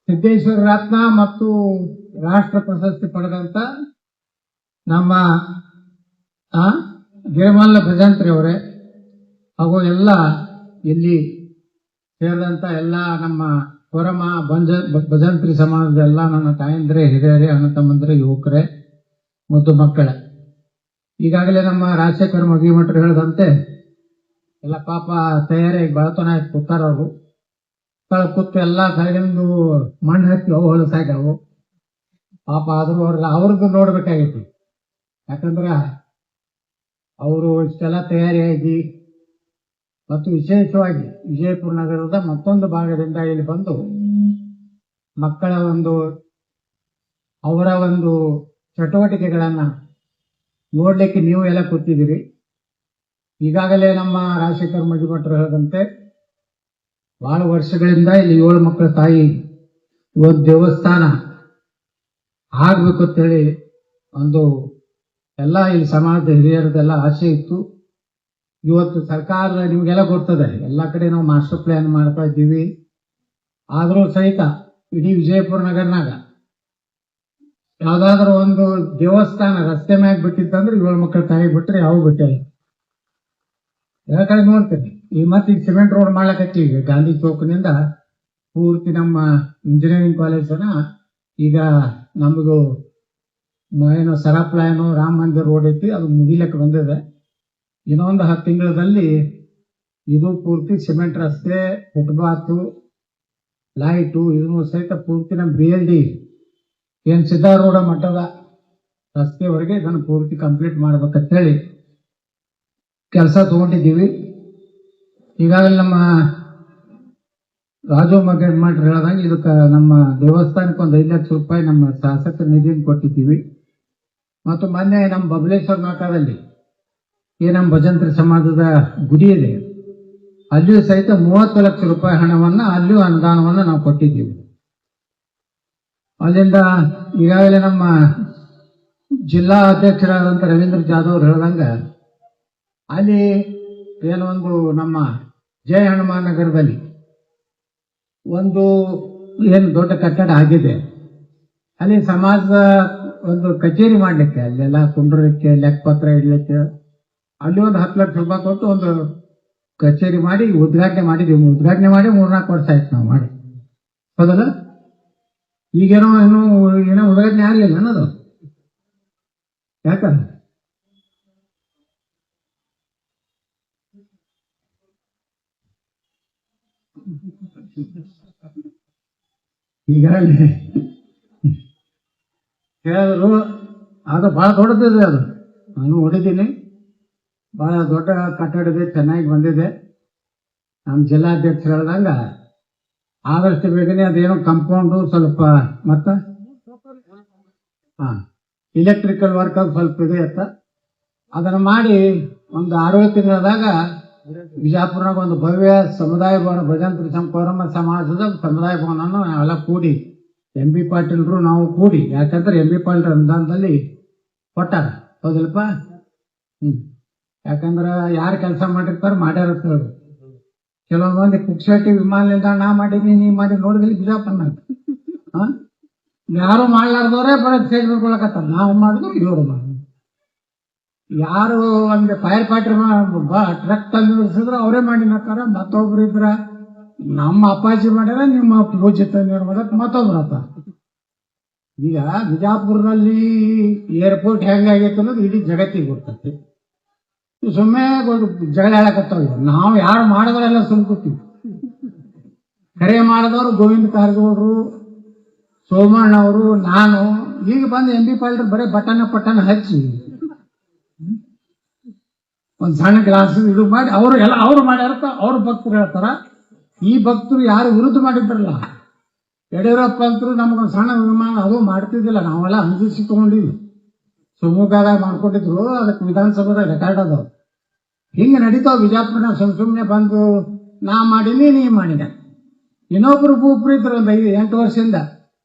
ಸಿದ್ದೇಶ್ವರ ರತ್ನ ಮತ್ತು ರಾಷ್ಟ್ರ ಪ್ರಶಸ್ತಿ ಪಡೆದಂತ ನಮ್ಮ ಗಿರಿಮಲ್ಲ ಭಜಂತ್ರಿ ಅವರೇ ಹಾಗೂ ಎಲ್ಲ ಇಲ್ಲಿ ಸೇರಿದಂತ ಎಲ್ಲ ನಮ್ಮ ಕೊರಮ ಭಜಂತ್ರಿ ಸಮಾಜದ ಎಲ್ಲ ನನ್ನ ತಾಯಂದ್ರೆ ಹಿರಿಯರೇ ಅಣ್ಣ ತಮ್ಮಂದ್ರೆ ಯುವಕರೇ ಮತ್ತು ಮಕ್ಕಳೇ, ಈಗಾಗಲೇ ನಮ್ಮ ರಾಜಶೇಖರ್ ಮಗಿಮಠರು ಹೇಳಿದಂತೆ ಎಲ್ಲ ಪಾಪ ತಯಾರಿಯಾಗಿ ಬೆಳತನ ಕೂತಾರ ಅವರು ಕೂತು ಎಲ್ಲ ಕಳೆಗಿಂದು ಮಣ್ಣು ಹತ್ತಿ ಅವು ಹೊಲಸಾಗ್ಯಾವು ಪಾಪ. ಆದ್ರೂ ಅವ್ರದ್ದು ನೋಡ್ಬೇಕಾಗೈತಿ, ಯಾಕಂದ್ರ ಅವರು ಇಷ್ಟೆಲ್ಲ ತಯಾರಿಯಾಗಿ ಮತ್ತು ವಿಶೇಷವಾಗಿ ವಿಜಯಪುರ ನಗರದ ಮತ್ತೊಂದು ಭಾಗದಿಂದ ಇಲ್ಲಿ ಬಂದು ಮಕ್ಕಳ ಅವರ ಚಟುವಟಿಕೆಗಳನ್ನ ನೋಡ್ಲಿಕ್ಕೆ ನೀವು ಎಲ್ಲ ಕೂತಿದ್ದೀರಿ. ಈಗಾಗಲೇ ನಮ್ಮ ರಾಜಶೇಖರ್ ಮಗಿಮಠರು ಹೇಳಿದಂತೆ ಬಹಳ ವರ್ಷಗಳಿಂದ ಇಲ್ಲಿ 7 ಮಕ್ಕಳ ತಾಯಿ ಒಂದು ದೇವಸ್ಥಾನ ಆಗ್ಬೇಕು ಅಂತೇಳಿ ಎಲ್ಲ ಇಲ್ಲಿ ಸಮಾಜದ ಹಿರಿಯರದೆಲ್ಲ ಆಸೆ ಇತ್ತು. ಇವತ್ತು ಸರ್ಕಾರ ನಿಮ್ಗೆಲ್ಲ ಗೊತ್ತದೆ, ಎಲ್ಲ ಕಡೆ ನಾವು ಮಾಸ್ಟರ್ ಪ್ಲಾನ್ ಮಾಡ್ತಾ ಇದ್ದೀವಿ. ಆದರೂ ಸಹಿತ ಇಡೀ ವಿಜಯಪುರ ನಗರನಾಗ ಯಾವ್ದಾದ್ರು ಒಂದು ದೇವಸ್ಥಾನ ರಸ್ತೆ ಮ್ಯಾಗ ಬಿಟ್ಟಿತ್ತಂದ್ರೆ 7 ಮಕ್ಕಳ ತಾಯಿ ಬಿಟ್ರೆ ಯಾವ ಬಿಟ್ಟಿಲ್ಲ. ಎಲ್ಲ ಕಡೆ ನೋಡ್ತೀನಿ. ಈಗ ಮತ್ತೆ ಈಗ ಸಿಮೆಂಟ್ ರೋಡ್ ಮಾಡ್ಲಕತ್ತೀವಿ. ಈಗ ಗಾಂಧಿ ಚೌಕ್ನಿಂದ ಪೂರ್ತಿ ನಮ್ಮ ಇಂಜಿನಿಯರಿಂಗ್ ಕಾಲೇಜನ ಈಗ ನಮ್ದು ಏನು ಸರಪ್ಲಾಯನು ರಾಮ ಮಂದಿರ ರೋಡ್ ಐತಿ, ಅದು ಮುಗಿಲಕ್ಕೆ ಬಂದಿದೆ. ಇನ್ನೊಂದು 10 ತಿಂಗಳಲ್ಲಿ ಇದು ಪೂರ್ತಿ ಸಿಮೆಂಟ್ ರಸ್ತೆ, ಫುಟ್ಪಾತು, ಲೈಟು ಇದನ್ನು ಸಹಿತ ಪೂರ್ತಿ ನಮ್ಮ BLD ಏನ್ ಸಿದ್ದಾರೂಢ ಮಠದ ರಸ್ತೆವರೆಗೆ ಇದನ್ನು ಪೂರ್ತಿ ಕಂಪ್ಲೀಟ್ ಮಾಡ್ಬೇಕಂತ ಹೇಳಿ ಕೆಲಸ ತಗೊಂಡಿದ್ದೀವಿ. ಈಗಾಗಲೇ ನಮ್ಮ ರಾಜು ಮಠರು ಹೇಳ್ದಂಗೆ ಇದಕ್ಕೆ ನಮ್ಮ ದೇವಸ್ಥಾನಕ್ಕೆ ಒಂದು 5 ಲಕ್ಷ ರೂಪಾಯಿ ನಮ್ಮ ಶಾಸಕರ ನಿಧಿಯನ್ನು ಕೊಟ್ಟಿದ್ದೀವಿ. ಮತ್ತು ಮೊನ್ನೆ ನಮ್ಮ ಬಬಲೇಶ್ವರ ನಾಟದಲ್ಲಿ ನಮ್ಮ ಭಜಂತ್ರಿ ಸಮಾಜದ ಗುಡಿ ಇದೆ, ಅಲ್ಲಿಯೂ ಸಹಿತ 30 ಲಕ್ಷ ರೂಪಾಯಿ ಹಣವನ್ನ ಅಲ್ಲಿಯೂ ಅನುದಾನವನ್ನು ನಾವು ಕೊಟ್ಟಿದ್ದೀವಿ. ಅಲ್ಲಿಂದ ಈಗಾಗಲೇ ನಮ್ಮ ಜಿಲ್ಲಾ ಅಧ್ಯಕ್ಷರಾದಂಥ ರವೀಂದ್ರ ಜಾಧವ್ ಅವರು ಹೇಳ್ದಂಗ ಅಲ್ಲಿ ಏನೊಂದು ನಮ್ಮ ಜಯ ಹನುಮಾನ್ ನಗರದಲ್ಲಿ ಏನು ದೊಡ್ಡ ಕಟ್ಟಡ ಆಗಿದೆ. ಅಲ್ಲಿ ಸಮಾಜದ ಒಂದು ಕಚೇರಿ ಮಾಡ್ಲಿಕ್ಕೆ, ಅಲ್ಲೆಲ್ಲ ಕುಂಡ್ರಲಿಕ್ಕೆ, ಲೆಕ್ಕಪತ್ರ ಇಡ್ಲಿಕ್ಕೆ ಅಲ್ಲಿ ಒಂದು 10 ಲಕ್ಷ ರೂಪಾಯಿ ಕೊಟ್ಟು ಒಂದು ಕಚೇರಿ ಮಾಡಿ ಉದ್ಘಾಟನೆ ಮಾಡಿದೀವಿ. ಉದ್ಘಾಟನೆ ಮಾಡಿ 3-4 ವರ್ಷ ಆಯ್ತು ನಾವು ಮಾಡಿ, ಹೌದಲ್ಲ? ಈಗೇನೋ ಏನೋ ಉದ್ಘಾಟನೆ ಆಗಲಿಲ್ಲ ಅನ್ನೋದು ಯಾಕ? ಈಗಾಗಲೇ ಹೇಳಿದ್ರು ಅದು ಬಹಳ ದೊಡ್ಡದಿದೆ, ಅದು ನಾನು ನೋಡಿದ್ದೀನಿ. ಬಹಳ ದೊಡ್ಡ ಕಟ್ಟಡ ಇದೆ, ಚೆನ್ನಾಗಿ ಬಂದಿದೆ. ನಮ್ಮ ಜಿಲ್ಲಾಧ್ಯಕ್ಷರು ಹೇಳ್ದಂಗ ಆದಷ್ಟು ಬೇಗನೆ ಅದೇನೋ ಕಂಪೌಂಡು ಸ್ವಲ್ಪ ಮತ್ತೆ ಇಲೆಕ್ಟ್ರಿಕಲ್ ವರ್ಕ್ ಅದು ಸ್ವಲ್ಪ ಇದೆ ಅಂತ ಅದನ್ನು ಮಾಡಿ ಒಂದು 6-7 ತಿಂಗಳದಾಗ ಬಿಜಾಪುರನಾಗ ಒಂದು ಭವ್ಯ ಸಮುದಾಯ ಭವನ, ಭಜಂತ್ರಿ ಕೊರಮ ಸಮಾಜದ ಸಮುದಾಯ ಭವನನ್ನು ನಾವೆಲ್ಲ ಕೂಡಿ MB ಪಾಟೀಲ್ರು ನಾವು ಕೂಡಿ, ಯಾಕಂದ್ರೆ MB ಪಾಟೀಲ್ ಅನುದಾನದಲ್ಲಿ ಕೊಟ್ಟಾರ, ಹೌದಿಲ್ಲಪ್ಪ? ಯಾಕಂದ್ರೆ ಯಾರು ಕೆಲಸ ಮಾಡಿರ್ತಾರ ಮಾಡ್ಯಾರ ಅಂತ ಹೇಳಿ. ಕೆಲವೊಂದು ಮಂದಿ ಕುಕ್ಷೇಟಿ ವಿಮಾನ ನಿಲ್ದಾಣ ನಾ ಮಾಡೀನಿ, ನೀ ಮಾಡಿ ನೋಡಿದ್ರಿ ಬಿಜಾಪುರನಾಗ ಯಾರು ಮಾಡ್ಲಾರ್ದವ್ರೆ ಬರೋದು ಸ್ಟೇಜ್ ಬರ್ಕೊಳಕತ್ತಾರ. ನಾವು ಮಾಡಿದ್ರು ಇವರು ಮಾಡಿದ್ರು. ಯಾರು ಒಂದು ಫೈರ್ ಪಾರ್ಟಿ ಟ್ರಕ್ ತಂದು ನಿಲ್ಸಿದ್ರೆ ಅವರೇ ಮಾಡಿ ನಕ್ಕಾರ. ಮತ್ತೊಬ್ರು ಇದ್ರ ನಮ್ಮ ಅಪ್ಪಾಜಿ ಮಾಡ್ಯಾರ, ನಿಮ್ಮ ಪೂಜೆ ತಂದು ಮತ್ತೊಬ್ರು. ಈಗ ಬಿಜಾಪುರದಲ್ಲಿ ಏರ್ಪೋರ್ಟ್ ಹೆಂಗಾಗೈತೆ ಅನ್ನೋದು ಇಡೀ ಜಗತ್ತಿಗೆ ಗೊತ್ತೈತಿ. ಸುಮ್ಮನೆ ಜಗಳ ಹೇಳಕತ್ತಾವ. ನಾವು ಯಾರು ಮಾಡಿದ್ರೆಲ್ಲ ಸುಮ್ಕೂತೀವಿ. ಕರೆ ಮಾಡಿದವರು ಗೋವಿಂದ ಕಾರಜೋಳರು, ಸೋಮಣ್ಣ ಅವರು, ನಾನು. ಈಗ ಬಂದು MB ಪಾಟೀಲ್ ಬರೀ ಪಟ್ಟಣ ಹಚ್ಚಿ ಒಂದು ಸಣ್ಣ ಗ್ಲಾಸ್ ಇದು ಮಾಡಿ ಅವ್ರು ಮಾಡ್ಯಾರ. ಅವ್ರ ಭಕ್ತರು ಹೇಳ್ತಾರ. ಈ ಭಕ್ತರು ಯಾರು ವಿರುದ್ಧ ಮಾಡಿದ್ರಲ್ಲ, ಯಡಿಯೂರಪ್ಪ ಅಂತರು ನಮಗೊಂದು ಸಣ್ಣ ವಿಮಾನ ಅದು ಮಾಡ್ತಿದ್ದಿಲ್ಲ, ನಾವೆಲ್ಲ ಅಂಜಿಸಿ ತಗೊಂಡಿವಿ. ಶಿವಮೊಗ್ಗದಾಗ ಮಾಡ್ಕೊಂಡಿದ್ರು, ಅದಕ್ಕೆ ವಿಧಾನಸಭಾದಾಗ ರೆಕಾರ್ಡ್ ಅದಾವ. ಹಿಂಗೆ ನಡೀತಾವ ಬಿಜಾಪುರನಾಗ. ಸುಮ್ಮನೆ ಬಂದು ನಾ ಮಾಡೀನಿ, ನೀ ಮಾಡಿದ. ಇನ್ನೊಬ್ರು ಭೂಪ್ರಿ ಇದ್ರು ಒಂದು 8 ವರ್ಷದಿಂದ.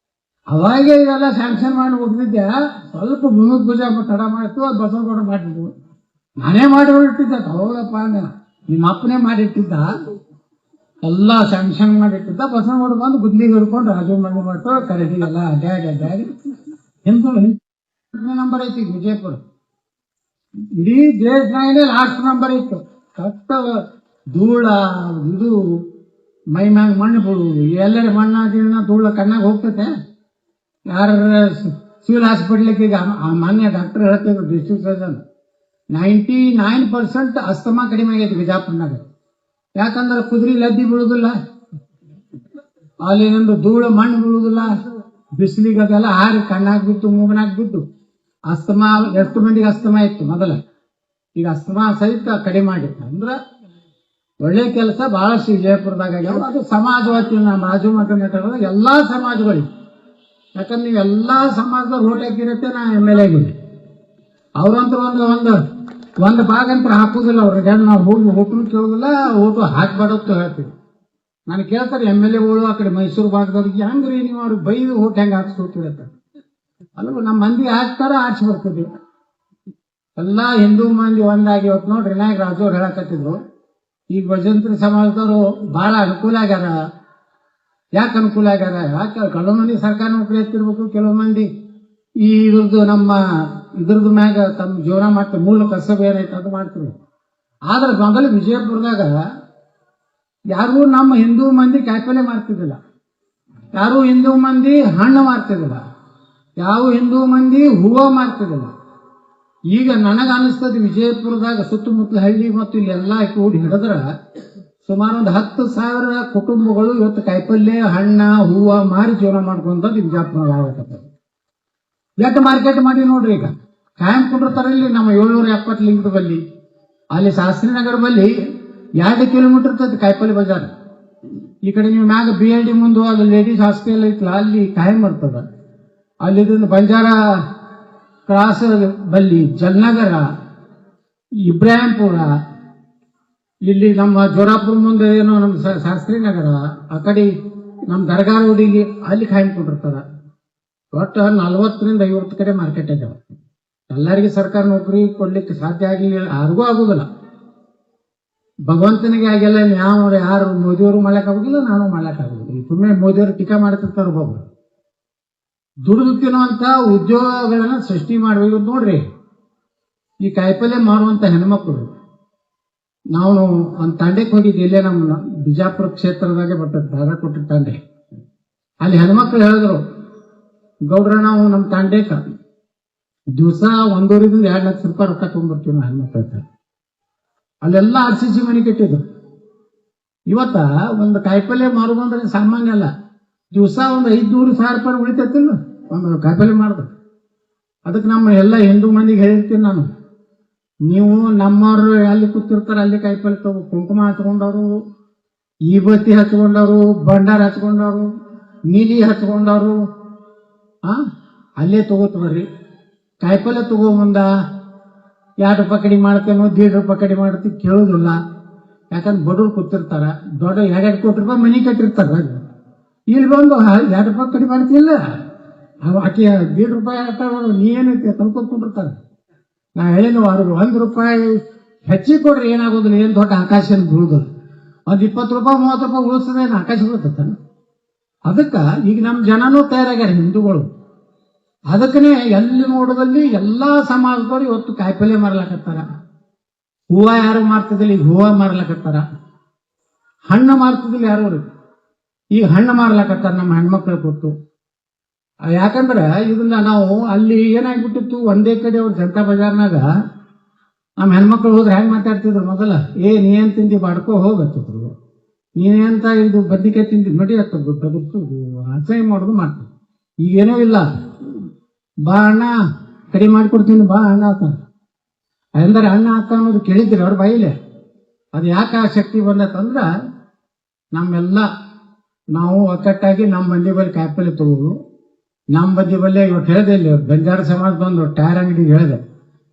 ಅವಾಗೆ ಇವೆಲ್ಲ ಸ್ಯಾಂಕ್ಷನ್ ಮಾಡಿ ಹೋಗ್ತಿದ್ದೆ. ಸ್ವಲ್ಪ ಭೂಮಿ ಪೂಜೆ ತಡ ಮಾಡ್ತು, ಅದು ಬಸವಗೌಡ ಮಾಡಿದ್ವು. ನಾನೇ ಮಾಡಿ ಹೊರಟಿದ್ದ. ಹೌದಪ್ಪ, ನಿಮ್ಮ ಅಪ್ಪನೇ ಮಾಡಿಟ್ಟಿದ್ದ. ಎಲ್ಲ ಶಾಂಕ್ಷನ್ ಮಾಡಿಟ್ಟಿದ್ದ ಬಸವನಗೌಡ ಬಂದು ಗುದ್ಲಿಗೆ ಹಿಡ್ಕೊಂಡು ರಾಜು ಮಂದಿ ಮಟ್ಟು ಕರೆದಿ ಎಲ್ಲ ಅಡ್ಡಾಡಿ ಹಿಂದೂ ನಂಬರ್ ಐತಿ ಈಗ ವಿಜಯಪುರ. ಇಡೀ ದೇಶನಾಗಲೇ ಲಾಸ್ಟ್ ನಂಬರ್ ಇತ್ತು. ಕಷ್ಟ ಧೂಳ ಇದು ಮೈ ಮ್ಯಾಗ ಮಣ್ಣು ಬೀಳುವುದು, ಎಲ್ಲರ ಮಣ್ಣಾಗಿನ ಧೂಳ ಕಣ್ಣಾಗ ಹೋಗ್ತೈತೆ. ಯಾರ ಸಿವಿಲ್ ಹಾಸ್ಪಿಟ್ಲಿಗೆ ಈಗ ಮಾನ್ಯ ಡಾಕ್ಟರ್ ಹೇಳ್ತಿದ್ರು, ಡಿಸ್ಟ್ರಿಕ್ಟ್ ಸರ್ಜನ್ 99% ಅಸ್ತಮಾ ಕಡಿಮೆ ಆಗೈತಿ ಬಿಜಾಪುರ್ನಾಗ. ಯಾಕಂದ್ರೆ ಕುದುರೆ ಲದ್ದಿ ಬೀಳುದಿಲ್ಲ, ಅಲ್ಲಿನೊಂದು ಧೂಳು ಮಣ್ಣು ಬೀಳುದಿಲ್ಲ, ಬಿಸಿಲಿಗೆ ಅದೆಲ್ಲ ಹಾರಿ ಕಣ್ಣಾಗ ಬಿದ್ದು ಮೂಗನಾಗ ಬಿದ್ದು ಅಸ್ತಮಾ. ಎಷ್ಟು ಮಂದಿಗೆ ಅಸ್ತಮಾ ಇತ್ತು ಮೊದಲ, ಈಗ ಅಸ್ತಮಾ ಸಹಿತ ಕಡಿಮೆ ಆಗಿತ್ತು. ಅಂದ್ರೆ ಒಳ್ಳೆ ಕೆಲಸ ಬಹಳಷ್ಟು ವಿಜಯಪುರದಾಗ ಆಗ್ಯಾವ. ಅದು ಸಮಾಜವಾದಿ ನಮ್ಮ ರಾಜು ಮತ್ತು ಎಲ್ಲಾ ಸಮಾಜಗಳು, ಯಾಕಂದ್ರೆ ನೀವು ಎಲ್ಲಾ ಸಮಾಜದ ಓಟ್ ಹಾಕಿರತ್ತೆ. ನಾ MLA ಗಿರಿ ಅವ್ರಂತ್ರ ಒಂದು ಭಾಗ ಅಂತ ಹಾಕುದಿಲ್ಲ. ಅವ್ರಿಗೆ ನಾವು ಹೋಗಿ ಓಟು ಕೇಳುದಿಲ್ಲ, ಓಟು ಹಾಕ್ಬೇಡತ್ತು ಹೇಳ್ತೀವಿ. ನಾನು ಕೇಳ್ತಾರೆ MLAಗಳು ಆ ಕಡೆ ಮೈಸೂರು ಭಾಗದವ್ರಿಗೆ, ಹೆಂಗ್ರಿ ನೀವು ಅವ್ರಿಗೆ ಬೈದು ಓಟ್ ಹೆಂಗೆ ಹಾಕ್ಸ್ಕೊತೀರತ್ತ. ಅಲ್ವ ನಮ್ಮ ಮಂದಿ ಹಾಕ್ತಾರ, ಆರ್ಸಿ ಬರ್ತಿದ್ವಿ. ಎಲ್ಲಾ ಹಿಂದೂ ಮಂದಿ ಒಂದಾಗಿ ಇವತ್ತು ನೋಡ್ರಿ ವಿನಾಯಕ್ ರಾಜು ಅವ್ರು ಹೇಳಕತ್ತಿದ್ರು, ಈಗ ಭಜಂತ್ರಿ ಸಮಾಜದವರು ಬಹಳ ಅನುಕೂಲ ಆಗ್ಯಾರ. ಯಾಕೆ ಅನುಕೂಲ ಆಗ್ಯಾರ? ಯಾಕೆ ಕೆಲವು ಮಂದಿ ಸರ್ಕಾರ ನೌಕರಿ ಎತ್ತಿರ್ಬೇಕು, ಕೆಲವು ಮಂದಿ ಈ ಇದ್ರದ್ದು ಮ್ಯಾಗ ತಮ್ಮ ಜೀವನ ಮಾಡ್ತಾರೆ, ಮೂಲ ಕಸಬ ಏನೈತೆ ಅದು ಮಾಡ್ತಿರ್ಬೇಕು. ಆದ್ರೆ ಮೊದಲು ವಿಜಯಪುರದಾಗ ಯಾರು ನಮ್ಮ ಹಿಂದೂ ಮಂದಿ ಕಾಯಿಪಲ್ಲೆ ಮಾಡ್ತಿದ್ದಿಲ್ಲ, ಯಾರು ಹಿಂದೂ ಮಂದಿ ಹಣ್ಣು ಮಾರ್ತಿದ್ದಿಲ್ಲ, ಯಾವ ಹಿಂದೂ ಮಂದಿ ಹೂವು ಮಾರ್ತಿದ್ದಿಲ್ಲ. ಈಗ ನನಗ ಅನಿಸ್ತದೆ ವಿಜಯಪುರದಾಗ ಸುತ್ತಮುತ್ತಲ ಹಳ್ಳಿ ಮತ್ತು ಇಲ್ಲೆಲ್ಲ ಕೂಡಿ ಹಿಡಿದ್ರ ಸುಮಾರು ಒಂದು 10,000 ಕುಟುಂಬಗಳು ಇವತ್ತು ಕಾಯಿಪಲ್ಲೆ ಹಣ್ಣ ಹೂವ ಮಾರಿ ಜೀವನ ಮಾಡ್ಕೊಂತ ವಿಜಯಪುರ ಆಗತ್ತೆ. ಎಷ್ಟು ಮಾರ್ಕೆಟ್ ಮಾಡಿ ನೋಡ್ರಿ. ಈಗ ಕಾಯಂ ಕುಂಡಿರ್ತಾರ ಇಲ್ಲಿ ನಮ್ಮ 770 ಲಿಂಗದ ಬಲ್ಲಿ, ಅಲ್ಲಿ ಶಾಸ್ತ್ರಿನಗರ ಬಲ್ಲಿ 2 ಕಿಲೋಮೀಟರ್ ಇರ್ತದೆ ಕಾಯಿಪಲ್ಲೆ ಬಜಾರ್. ಈ ಕಡೆ ನೀವು ಮ್ಯಾಗ BLD ಮುಂದೆ ಅದು ಲೇಡೀಸ್ ಹಾಸ್ಪಿಟಲ್ ಐತಲ್ಲ, ಅಲ್ಲಿ ಕಾಯಂ ಬರ್ತದ. ಅಲ್ಲಿಂದ ಬಂಜಾರ ಕ್ರಾಸ್ ಬಲ್ಲಿ ಜಲ್ನಗರ, ಇಬ್ರಾಹಿಂಪುರ, ಇಲ್ಲಿ ನಮ್ಮ ಜೋರಾಪುರ ಮುಂದೆ ಏನೋ ನಮ್ಮ ಶಾಸ್ತ್ರಿನಗರ, ಆ ಕಡೆ ನಮ್ಮ ದರ್ಗಾ ರೋಡಿಗೆ ಅಲ್ಲಿ ಕಾಯಂ ಕೊಟ್ಟಿರ್ತಾರ. ಒಟ್ಟು 40ರಿಂದ 50 ಕಡೆ ಮಾರ್ಕೆಟ್ ಆಗ್ಯಾವ. ಎಲ್ಲರಿಗೆ ಸರ್ಕಾರ ನೌಕರಿ ಕೊಡ್ಲಿಕ್ಕೆ ಸಾಧ್ಯ ಆಗಲಿಲ್ಲ, ಯಾರಿಗೂ ಆಗುದಿಲ್ಲ. ಭಗವಂತನಿಗೆ ಆಗಿಲ್ಲ. ಯಾರು ಮೋದಿಯವರು ಮಾಡ್ಲಕ್ ಆಗುದಿಲ್ಲ, ನಾನು ಮಾಡ್ಲಕ್ ಆಗುದಿಲ್ಲ. ಸುಮ್ಮನೆ ಮೋದಿಯವರು ಟೀಕಾ ಮಾಡ್ತಿರ್ತಾರ. ಒಬ್ಬೊಬ್ರು ದುಡಿದು ತಿನ್ನುವಂತ ಉದ್ಯೋಗಗಳನ್ನ ಸೃಷ್ಟಿ ಮಾಡಬೇಕು. ನೋಡ್ರಿ, ಈ ಕಾಯಿಪಲ್ಲೆ ಮಾರುವಂತ ಹೆಣ್ಮಕ್ಳು, ನಾವು ಒಂದು ತಂಡಕ್ಕೆ ಹೋಗಿದ್ವಿ, ಇಲ್ಲೇ ನಮ್ಮ ಬಿಜಾಪುರ ಕ್ಷೇತ್ರದಾಗೆ ಬರ್ತದೆ ಬಾಗಲಕೋಟೆ ತಂಡೆ. ಅಲ್ಲಿ ಹೆಣ್ಮಕ್ಳು ಹೇಳಿದ್ರು, ಗೌಡ್ರ ನಾವು ನಮ್ಮ ತಂಡೇಕ ದಿವಸ 1.5 ರಿಂದ 2 ಲಕ್ಷ ರೂಪಾಯಿ ರೊಕ್ಕ ತಗೊಂಡ್ಬರ್ತೀವಿ ನಾವು ಹೆಣ್ಮಕ್ಳ ಹತ್ರ. ಅಲ್ಲೆಲ್ಲ RCC ಮನೆ ಕಟ್ಟಿದ್ರು. ಇವತ್ತ ಒಂದು ಕಾಯಿಪಲ್ಲೆ ಮಾರುದಂದ್ರೆ ಸಾಮಾನ್ಯ ಅಲ್ಲ. ದಿವಸ ಒಂದು 500,000 ರೂಪಾಯಿ ಉಳಿತೈತಿಲ್ಲ ಒಂದು ಕಾಯಿಪಲ್ಲೆ ಮಾಡಿದ್ರು. ಅದಕ್ಕೆ ನಮ್ಮ ಎಲ್ಲ ಹಿಂದೂ ಮಂದಿಗೆ ಹೇಳಿರ್ತೀನಿ ನಾನು, ನೀವು ನಮ್ಮವ್ರು ಎಲ್ಲಿ ಕೂತಿರ್ತಾರೆ ಅಲ್ಲಿ ಕಾಯಿಪಲ್ಲೆ ತಗೋ. ಕುಂಕುಮ ಹಚ್ಕೊಂಡವ್ರು, ಈಬತ್ತಿ ಹಚ್ಕೊಂಡವ್ರು, ಭಂಡಾರ ಹಚ್ಕೊಂಡವ್ರು, ನೀಲಿ ಹಚ್ಕೊಂಡವ್ರು ಅಲ್ಲೇ ತಗೋತ ಬರ್ರಿ. ಕಾಯಿಪಲ್ಲೆ ತಗೋ ಮುಂದ 2 ರೂಪಾಯಿ ಕಡಿಮೆ ಮಾಡ್ತೇನೋ 1.5 ರೂಪಾಯಿ ಕಡಿಮೆ ಮಾಡ್ತೀವಿ ಕೇಳೋದಿಲ್ಲ. ಯಾಕಂದ್ರೆ ಬಡವ್ರು ಕೂತಿರ್ತಾರ, ದೊಡ್ಡ 2 ಕೋಟಿ ರೂಪಾಯಿ ಮನಿ ಕಟ್ಟಿರ್ತಾರ. ಇಲ್ಲಿ ಬಂದು 2 ರೂಪಾಯಿ ಕಡಿಮೆ ಮಾಡ್ತಿಲ್ಲ, ಆಕೆ 1.5 ರೂಪಾಯಿ ನೀ ಏನೈತಿ ತಲ್ಕೊಟ್ಕೊಂಡಿರ್ತಾರೆ. ನಾ ಹೇಳೇನು ಅವ್ರಿಗೆ 1 ರೂಪಾಯಿ ಹೆಚ್ಚಿಗೆ ಕೊಡ್ರಿ, ಏನಾಗೋದಿಲ್ಲ, ಏನ್ ದೊಡ್ಡ ಆಕಾಶ ಬೀಳುದಿಲ್ಲ. ಒಂದು 20 ರೂಪಾಯಿ 30 ರೂಪಾಯಿ ಉಳಿಸ್ತದೇನು ಆಕಾಶ ಬೀಳ್ತಾನ. ಅದಕ್ಕ ಈಗ ನಮ್ಮ ಜನನೂ ತಯಾರಾಗ್ಯಾರ ಹಿಂದೂಗಳು. ಅದಕ್ಕನೇ ಎಲ್ಲಿ ನೋಡೋದಲ್ಲಿ ಎಲ್ಲಾ ಸಮಾಜದವ್ರು ಇವತ್ತು ಕಾಯಿಪಲ್ಲೆ ಮಾರ್ಲಕತ್ತಾರ. ಹೂವ ಯಾರು ಮಾರ್ತಿದ್ದಿಲ್ಲ, ಈಗ ಹೂವ ಮಾರ್ಲಕತ್ತಾರ. ಹಣ್ಣು ಮಾರ್ತಿದ್ದಿಲ್ಲ ಯಾರು, ಈಗ ಹಣ್ಣು ಮಾರ್ಲಕತ್ತಾರ ನಮ್ಮ ಹೆಣ್ಮಕ್ಳು ಕೊಟ್ಟು. ಯಾಕಂದ್ರೆ ಇದನ್ನ ನಾವು ಅಲ್ಲಿ ಏನಾಗ್ಬಿಟ್ಟಿತ್ತು, ಒಂದೇ ಕಡೆ ಅವ್ರ ಜನತಾ ಬಜಾರ್ನಾಗ ನಮ್ಮ ಹೆಣ್ಮಕ್ಳು ಹೋದ್ರೆ ಹೆಂಗ್ ಮಾತಾಡ್ತಿದ್ರು ಮೊದಲ, ನೀ ಏನ್ ತಿಂದಿ ಬಾಡ್ಕೋ ಹೋಗತ್ತಿದ್ರು, ನೀನೇಂತ ಇದು ಬದ್ನಿಕಾಯಿ ತಿಂದಿ ನಡಿ ಹತ್ತದ್ದು ಅಸಹ್ಯ ಮಾಡೋದು ಮಾಡ್ತೀವಿ. ಈಗೇನೋ ಇಲ್ಲ, ಬಾ ಅಣ್ಣ ಕಡಿಮೆ ಮಾಡಿಕೊಡ್ತೀನಿ, ಬಾ ಅಣ್ಣ ಆತ ಅಂದ್ರೆ ಅಣ್ಣ ಆತ ಅನ್ನೋದು ಕೇಳಿದ್ರಿ ಅವ್ರ ಬಾಯಿಲೆ. ಅದು ಯಾಕೆ ಆ ಶಕ್ತಿ ಬಂದತ್ತಂದ್ರ ನಮ್ಮೆಲ್ಲ ನಾವು ಒಕ್ಕಟ್ಟಾಗಿ ನಮ್ಮ ಮಂದಿ ಬಳಿ ಕಾಯಿಪಲ್ಲೆ ತಗೋದು. ನಮ್ಮ ಮಂದಿ ಬಲ್ಲಿ ಇವತ್ತು ಹೇಳಿದೆ, ಇಲ್ಲಿ ಬಂಜಾರ ಸಮಾಜ ಬಂದು ಟೈರ್ ಅಂಗಡಿ ಹೇಳಿದೆ,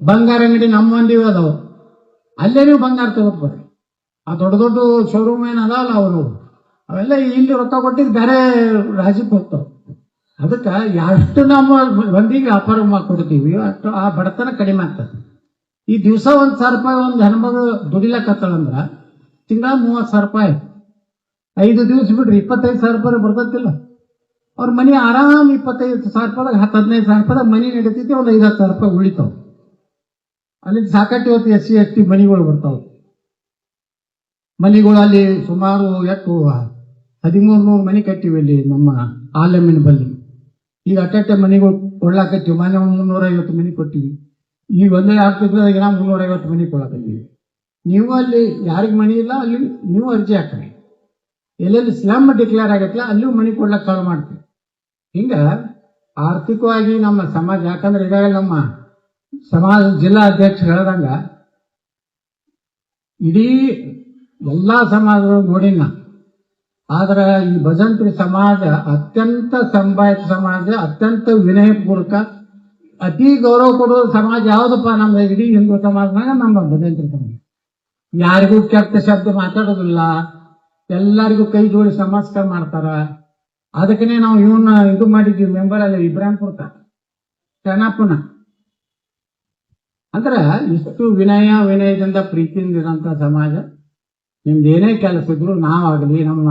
ಬಂಗಾರ ಅಂಗಡಿ ನಮ್ಮ ಮಂದಿ ಅದಾವು, ಅಲ್ಲೇ ನೀವು ಬಂಗಾರ ತಗೋತ್ ಬರ್ರಿ. ಆ ದೊಡ್ಡ ದೊಡ್ಡ ಶೋರೂಮ್ ಏನ್ ಅದಾವಲ್ಲ ಅವರು ಅವೆಲ್ಲ ಇಲ್ಲಿ ರೊಕ್ಕ ಕೊಟ್ಟಿದ್ದು ಬೇರೆ ರಾಜ್ಯಕ್ಕೆ ಹೋಗ್ತಾವ. ಅದಕ್ಕೆ ಎಷ್ಟು ನಮ್ಮ ಮಂದಿಗೆ ವ್ಯಾಪಾರ ಮಾಡ್ಕೊಡ್ತೀವಿ ಅಷ್ಟು ಆ ಬಡತನ ಕಡಿಮೆ ಆಗ್ತದೆ. ಈ ದಿವಸ 1,000 ರೂಪಾಯಿ ಒಂದು ಹೆಣ್ಮಗಳು ದುಡಿಲಕತ್ತಳಂದ್ರ ತಿಂಗಳ 30,000 ರೂಪಾಯಿ. 5 ದಿವಸ ಬಿಡ್ರಿ 25,000 ರೂಪಾಯಿ ಬರ್ತತಿಲ್ಲ. ಅವ್ರ ಮನಿ ಆರಾಮ್ 25,000 ರೂಪಾಯಿದಾಗ 10-15,000 ರೂಪಾಯಿದಾಗ ಮನಿ ನಡೀತೈತಿ. ಒಂದು 5-10,000 ರೂಪಾಯಿ ಉಳಿತಾವ. ಅಲ್ಲಿ ಸಾಕಷ್ಟು ಇವತ್ತು SC ST ಮನಿಗಳು ಬರ್ತಾವ. ಮನಿಗಳು ಅಲ್ಲಿ ಸುಮಾರು ಎಷ್ಟು 1300 ಮನಿ ಕಟ್ಟಿವಿ ಇಲ್ಲಿ ನಮ್ಮ ಆಲೆಮ್ಮಿನ ಬಲ್ಲಿ. ಈಗ ಅಟ್ಟೆ ಮನಿಗಳು ಕೊಳ್ಳಾಕತ್ತೀವಿ. ಮನೆ 350 ಮನಿ ಕೊಟ್ಟಿವಿ. ಈಗ ಒಂದೇ 2 ತಿಂಗಳಾಗ 350 ಮನಿ ಕೊಡಾಕತ್ತೀವಿ. ನೀವು ಅಲ್ಲಿ ಯಾರಿಗೆ ಮನಿ ಇಲ್ಲ ಅಲ್ಲಿ ನೀವು ಅರ್ಜಿ ಹಾಕ್ರಿ. ಎಲ್ಲೆಲ್ಲಿ ಸ್ಲಮ್ ಡಿಕ್ಲೇರ್ ಆಗತ್ತಲ್ಲ ಅಲ್ಲಿಯೂ ಮನಿ ಕೊಡ್ಲಕ್ಕೆ ಚಾಲು ಮಾಡ್ತೀವಿ. ಹಿಂಗ ಆರ್ಥಿಕವಾಗಿ ನಮ್ಮ ಸಮಾಜ, ಯಾಕಂದ್ರೆ ಈಗಾಗಲೇ ನಮ್ಮ ಸಮಾಜ ಜಿಲ್ಲಾ ಅಧ್ಯಕ್ಷ ಹೇಳ್ದಂಗ ಇಡೀ ಎಲ್ಲಾ ಸಮಾಜಗಳು ನೋಡಿನ. ಆದ್ರೆ ಈ ಭಜಂತ್ರಿ ಸಮಾಜ ಅತ್ಯಂತ ಸಂಭಾಯಿತ ಸಮಾಜ, ಅತ್ಯಂತ ವಿನಯಪೂರ್ವಕ, ಅತಿ ಗೌರವ ಕೊಡುವ ಸಮಾಜ ಯಾವುದಪ್ಪ ನಮ್ಮ ಇಡೀ ಹಿಂದೂ ಸಮಾಜನಾಗ ನಮ್ಮ ಭಜಂತ್ರಿ ಸಮಾಜ. ಯಾರಿಗೂ ಕೆಟ್ಟ ಶಬ್ದ ಮಾತಾಡೋದಿಲ್ಲ, ಎಲ್ಲರಿಗೂ ಕೈ ಜೋಡಿಸಿ ನಮಸ್ಕಾರ ಮಾಡ್ತಾರ. ಅದಕ್ಕನೇ ನಾವು ಇವನ್ನ ಇದು ಮಾಡಿದ್ವಿ ಮೆಂಬರ್ ಅಲ್ಲಿ ಇಬ್ರಾಹಿಂಪುರ್ಕ ಚೆನ್ನಪ್ಪನ. ಅಂದ್ರ ಇಷ್ಟು ವಿನಯದಿಂದ ಪ್ರೀತಿಯಿಂದ ಇರೋಂಥ ಸಮಾಜ. ನಿಮ್ದು ಏನೇ ಕೆಲಸ ಇದ್ರು ನಾವಾಗಲಿ, ನಮ್ಮ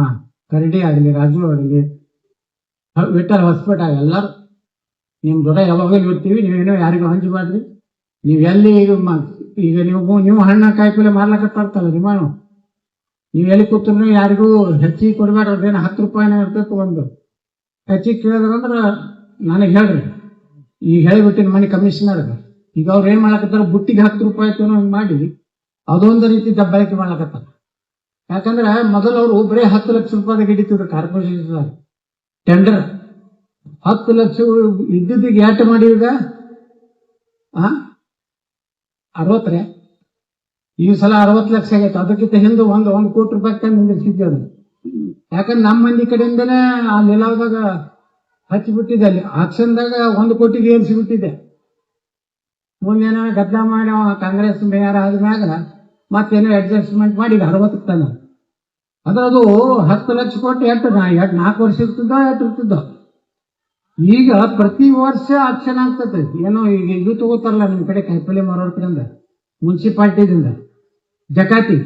ಕರಡಿ ಆಗಲಿ, ರಾಜು ಆಗಲಿ, ವಿಠಲ್ ಹಾಸ್ಪಿಟಲ್ ಎಲ್ಲರೂ ನಿಮ್ ಜೊತೆ ಯಾವಾಗಲೂ ಇರ್ತೀವಿ. ನೀವೇನೋ ಯಾರಿಗೂ ಹಂಚಬಾರ್ರಿ. ನೀವು ಎಲ್ಲಿ ಈಗ ನೀವು ಹಣ್ಣ ಕಾಯಿಪಲ್ಲೆ ಮಾರ್ಲಕತ್ತಾರ್ತಲ್ಲ ನಿಮ್ಮನು, ನೀವು ಎಲ್ಲಿ ಕೂತ್ರು ಯಾರಿಗೂ ಹೆಚ್ಚಿಗೆ ಕೊಡ್ಬೇಡ್ರಿ. ಅದೇನು 10 ರೂಪಾಯಿನ ಇರ್ತೈತೆ. ಒಂದು ಹೆಚ್ಚಿಗೆ ಕೇಳಿದ್ರಂದ್ರ ನನಗೆ ಹೇಳ್ರಿ. ಈಗ ಹೇಳಿಬಿಟ್ಟಿನ ಮನೆ ಕಮಿಷನರ್. ಈಗ ಅವ್ರು ಏನ್ ಮಾಡ್ಲಕತ್ತಾರ, ಬುಟ್ಟಿಗೆ 10 ರೂಪಾಯಿ ಹಂಗೆ ಮಾಡಿ ಅದೊಂದು ರೀತಿ ದಬ್ಬಾಳಿಕೆ ಮಾಡ್ಲಕತ್ತಾರ. ಯಾಕಂದ್ರೆ ಮೊದಲು ಅವರು ಬರೀ 10 ಲಕ್ಷ ರೂಪಾಯಿದಾಗ ಹಿಡಿತಿದ್ರು ಕಾರ್ಪೊರೇಷನ್ ಟೆಂಡರ್. 10 ಲಕ್ಷ ಇದ್ದಿದ್ದಿಗೆ ಏಟ್ ಮಾಡಿ ಈಗ 60 ಈ ಸಲ 60 ಲಕ್ಷ ಆಗೈತೆ. ಅದಕ್ಕಿಂತ ಹಿಂದೆ ಒಂದು ಕೋಟಿ ರೂಪಾಯಿ ತಂದು ನಿಂದಿರ್ಸಿದ್ವಿ ಅದು. ಯಾಕಂದ್ರೆ ನಮ್ಮ ಮಂದಿ ಕಡೆಯಿಂದನೇ ಆ ನಿಲಾವದಾಗ ಹಚ್ಚಿಬಿಟ್ಟಿದೆ. ಅಲ್ಲಿ ಆಕ್ಷನ್ದಾಗ 1 ಕೋಟಿಗೆ ಏರಿಸಿಬಿಟ್ಟಿದೆ. ಮುಂದೇನೋ ಗದ್ದಲ ಮಾಡಿ ಕಾಂಗ್ರೆಸ್ ಮೇಯರ್ ಆದ್ಮ್ಯಾಗ ಮತ್ತೇನೋ ಅಡ್ಜಸ್ಟ್ಮೆಂಟ್ ಮಾಡಿ 60 ತಾನ. ಅಂದ್ರೆ ಅದು 10 ಲಕ್ಷ ಕೊಟ್ಟು 4 ವರ್ಷ ಇರ್ತಿದ್ದೋ ಇರ್ತಿದ್ದೋ. ಈಗ ಪ್ರತಿ ವರ್ಷ ಆಕ್ಷನ್ ಆಗ್ತದೆ. ಏನೋ ಈಗ ಇದು ತಗೋತಾರಲ್ಲ ನಿಮ್ ಕಡೆ ಕಾಯಿಪಲ್ಲೆ ಮಾರೋರ್ ಕಡೆಯಿಂದ, ಮುನ್ಸಿಪಾಲ್ಟಿದಿಂದ ಜಕಾತಿ.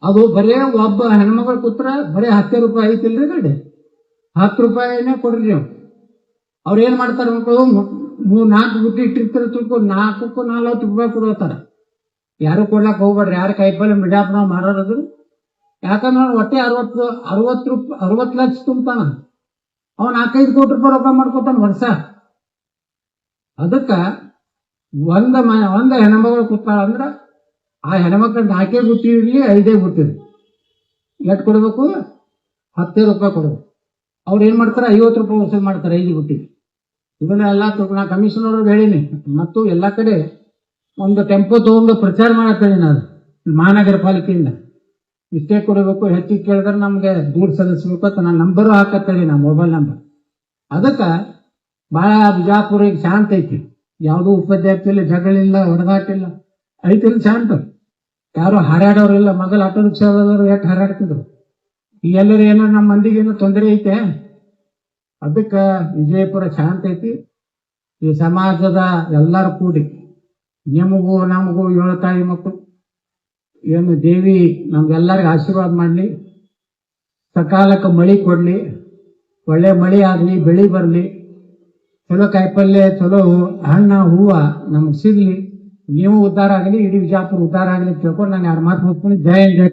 ಅದು ಬರೇ ಒಬ್ಬ ಹೆಣ್ಮಗಳು ಕೂತ್ರ ಬರೇ 10 ರೂಪಾಯಿ ಐತಿಲ್ರಿ ಗಡೆ, 10 ರೂಪಾಯಿನೇ ಕೊಡ್ರಿ ನೀವು. ಅವ್ರು ಏನ್ ಮಾಡ್ತಾರ ಮಕ್ಕಳು, 3-4 ಬುಟ್ಟಿ ಇಟ್ಟಿರ್ತಾರೆ ತಿಳ್ಕೊ, 4ಕ್ಕೂ 40 ರೂಪಾಯಿ ಕೊಡೋತಾರ. ಯಾರು ಕೊಡ್ಲಾಕ್ ಹೋಗ್ಬೇಡ್ರಿ. ಯಾರು ಕಾಯಿಪಲ್ಲೆ ಮಿಡಾಪ್ ನಾವು ಮಾರೋದು. ಯಾಕಂದ್ರೆ ಒಟ್ಟೆ 60 ಲಕ್ಷ ತುಂಬ್ತಾನ. ಅವ್ನು 4-5 ಕೋಟಿ ರೂಪಾಯಿ ರೊಕ್ಕ ಮಾಡ್ಕೊತಾನ ವರ್ಷ. ಅದಕ್ಕ ಒಂದ ಹೆಣ್ಮಗಳು ಕೂತಾಳ ಅಂದ್ರ ಆ ಹೆಣ್ಮಕ್ಳ 4 ಬುಟ್ಟಿ ಇರ್ಲಿ 5 ಬುಟ್ಟಿರ್ಲಿ ಎಷ್ಟು ಕೊಡ್ಬೇಕು, 10 ರೂಪಾಯಿ ಕೊಡ್ಬೇಕು. ಅವ್ರು ಏನ್ ಮಾಡ್ತಾರೆ, 50 ರೂಪಾಯಿ ವಸೂಲು ಮಾಡ್ತಾರೆ 5 ಬುಟ್ಟಿ. ಇದನ್ನೆಲ್ಲ ನಾ ಕಮಿಷನರ್ ಹೇಳಿನಿ. ಮತ್ತು ಎಲ್ಲಾ ಕಡೆ ಒಂದು ಟೆಂಪೋ ತಗೊಂಡು ಪ್ರಚಾರ ಮಾಡತ್ತೇನೆ ನಾನು ಮಹಾನಗರ ಪಾಲಿಕೆಯಿಂದ. ಇಷ್ಟೇ ಕೊಡಬೇಕು, ಹೆಚ್ಚಿಗೆ ಕೇಳಿದ್ರೆ ನಮ್ಗೆ ದೂರ ಸಲ್ಲಿಸ್ಬೇಕು ಅಂತ ನಾನು ನಂಬರು ಹಾಕತ್ತೇಳಿ, ನಾ ಮೊಬೈಲ್ ನಂಬರ್. ಅದಕ್ಕ ಬಹಳ ಬಿಜಾಪುರ ಈಗ ಶಾಂತ ಐತಿ. ಯಾವುದೂ ಉಪದ್ಯಾಪ್ತಿಲ್ಲ, ಜಗಳಿಲ್ಲ, ಹೊಡೆದಾಟಿಲ್ಲ, ಐತಿಲ್ಲ ಶಾಂತ. ಯಾರು ಹಾರಾಡೋರಿಲ್ಲ. ಮೊದಲು ಆಟೋ ರಿಕ್ಷಾದವರು ಎಷ್ಟು ಹಾರಾಡ್ತಿದ್ರು. ಈ ಎಲ್ಲರೂ ಏನೋ ನಮ್ಮ ಮಂದಿಗೆ ಏನೋ ತೊಂದರೆ ಐತೆ. ಅದಕ್ಕ ವಿಜಯಪುರ ಶಾಂತ ಐತಿ. ಈ ಸಮಾಜದ ಎಲ್ಲರೂ ಕೂಡಿ ನಿಮಗೂ ನಮಗೂ 7 ತಾಯಿ ಮಕ್ಕಳು ಏನು ದೇವಿ ನಮ್ಗೆಲ್ಲರಿಗೂ ಆಶೀರ್ವಾದ ಮಾಡಲಿ. ಸಕಾಲಕ್ಕೆ ಮಳಿ ಕೊಡ್ಲಿ, ಒಳ್ಳೆ ಮಳಿ ಆಗಲಿ, ಬೆಳಿ ಬರಲಿ, ಚಲೋ ಕಾಯಿಪಲ್ಲೆ, ಚಲೋ ಹಣ್ಣ ಹೂವ ನಮ್ಗೆ ಸಿಗ್ಲಿ. ನೀವು ಉದ್ಧಾರ ಆಗಲಿ, ಇಡೀ ವಿಜಾಪುರ ಉದ್ಧಾರ ಆಗಲಿ ತಿಳ್ಕೊಂಡು ನಾನು 2 ಮಾತು ಹೋಗ್ತೀನಿ. ಜೈ ಹಿಂದ್.